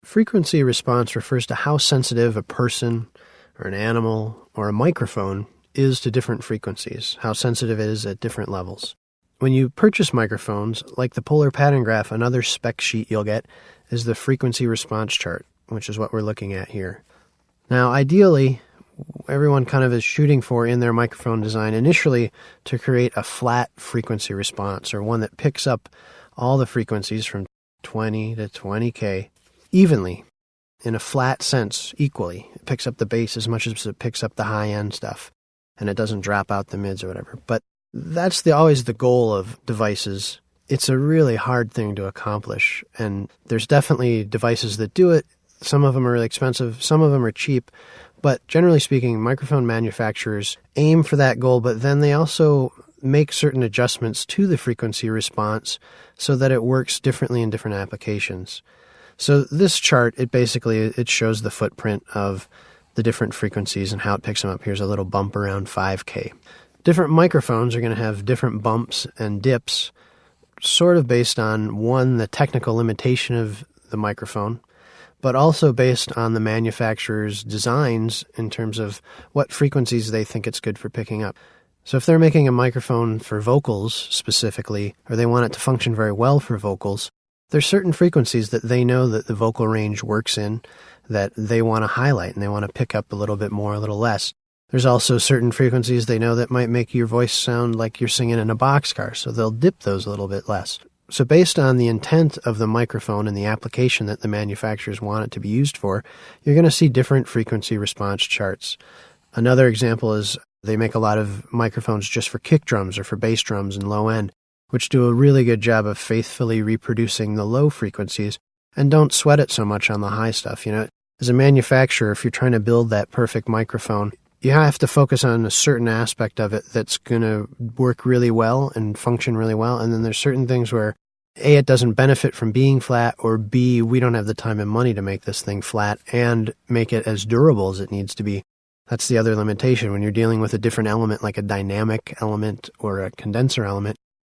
Frequency response refers to how sensitive a person or an animal or a microphone is to different frequencies, how sensitive it is at different levels. When you purchase microphones, like the polar pattern graph, another spec sheet you'll get is the frequency response chart, which is what we're looking at here. Now, ideally, everyone kind of is shooting for in their microphone design initially to create a flat frequency response, or one that picks up all the frequencies from 20 to 20K evenly, in a flat sense, equally. It picks up the bass as much as it picks up the high-end stuff, and it doesn't drop out the mids or whatever. But that's always the goal of devices. It's a really hard thing to accomplish, and there's definitely devices that do it. Some of them are really expensive, some of them are cheap, but generally speaking, microphone manufacturers aim for that goal, but then they also make certain adjustments to the frequency response so that it works differently in different applications. So this chart, it shows the footprint of the different frequencies and how it picks them up. Here's a little bump around 5K. Different microphones are going to have different bumps and dips, sort of based on, one, the technical limitation of the microphone, but also based on the manufacturer's designs in terms of what frequencies they think it's good for picking up. So if they're making a microphone for vocals specifically, or they want it to function very well for vocals, there's certain frequencies that they know that the vocal range works in that they want to highlight and they want to pick up a little bit more, a little less. There's also certain frequencies they know that might make your voice sound like you're singing in a boxcar, so they'll dip those a little bit less. So based on the intent of the microphone and the application that the manufacturers want it to be used for, you're going to see different frequency response charts. Another example is they make a lot of microphones just for kick drums or for bass drums and low end, which do a really good job of faithfully reproducing the low frequencies and don't sweat it so much on the high stuff. You know, as a manufacturer, if you're trying to build that perfect microphone, you have to focus on a certain aspect of it that's going to work really well and function really well. And then there's certain things where A, it doesn't benefit from being flat, or B, we don't have the time and money to make this thing flat and make it as durable as it needs to be. That's the other limitation. When you're dealing with a different element like a dynamic element or a condenser element,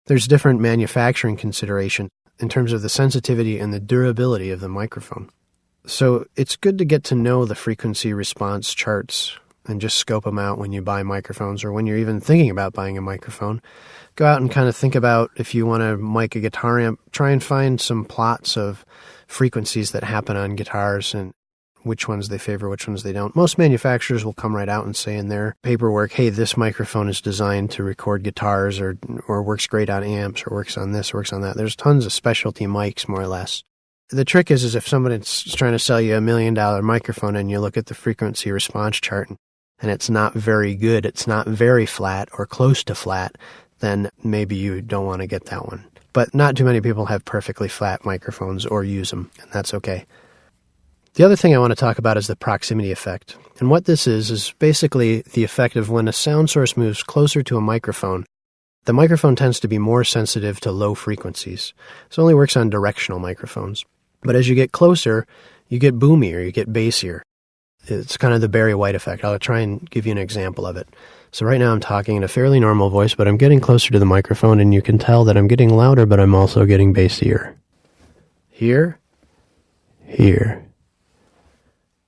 there's different manufacturing consideration in terms of the sensitivity and the durability of the microphone. So it's good to get to know the frequency response charts and just scope them out when you buy microphones, or when you're even thinking about buying a microphone. Go out and kind of think about, if you want to mic a guitar amp, try and find some plots of frequencies that happen on guitars and which ones they favor, which ones they don't. Most manufacturers will come right out and say in their paperwork, hey, this microphone is designed to record guitars, or works great on amps, or works on this, works on that. There's tons of specialty mics, more or less. The trick is if somebody's trying to sell you $1 million microphone and you look at the frequency response chart and it's not very good, it's not very flat or close to flat, then maybe you don't want to get that one. But not too many people have perfectly flat microphones or use them, and that's okay. The other thing I want to talk about is the proximity effect. And what this is basically the effect of when a sound source moves closer to a microphone, the microphone tends to be more sensitive to low frequencies. This only works on directional microphones. But as you get closer, you get boomier, you get bassier. It's kind of the Barry White effect. I'll try and give you an example of it. So right now I'm talking in a fairly normal voice, but I'm getting closer to the microphone, and you can tell that I'm getting louder, but I'm also getting bassier. Here, here,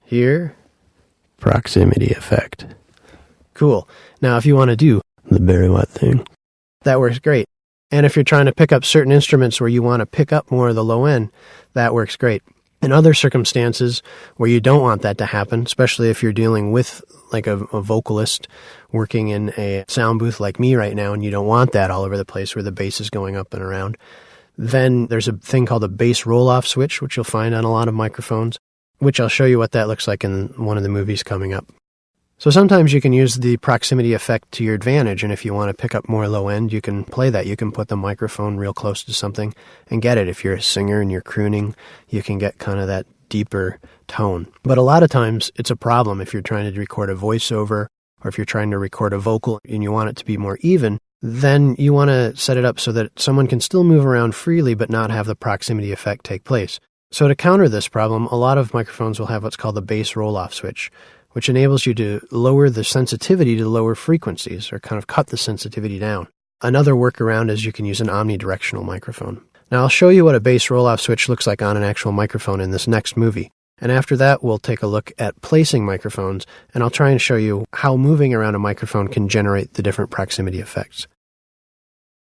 here, proximity effect. Cool. Now if you want to do the Barry White thing, that works great. And if you're trying to pick up certain instruments where you want to pick up more of the low end, that works great. In other circumstances where you don't want that to happen, especially if you're dealing with like a vocalist working in a sound booth like me right now, and you don't want that all over the place where the bass is going up and around, then there's a thing called a bass roll-off switch, which you'll find on a lot of microphones, which I'll show you what that looks like in one of the movies coming up. So sometimes you can use the proximity effect to your advantage, and if you want to pick up more low end, you can play that. You can put the microphone real close to something and get it. If you're a singer and you're crooning, you can get kind of that deeper tone. But a lot of times it's a problem if you're trying to record a voiceover, or if you're trying to record a vocal and you want it to be more even, then you want to set it up so that someone can still move around freely but not have the proximity effect take place. So to counter this problem, a lot of microphones will have what's called the bass roll-off switch, which enables you to lower the sensitivity to lower frequencies, or kind of cut the sensitivity down. Another workaround is you can use an omnidirectional microphone. Now I'll show you what a bass roll-off switch looks like on an actual microphone in this next movie. And after that, we'll take a look at placing microphones, and I'll try and show you how moving around a microphone can generate the different proximity effects.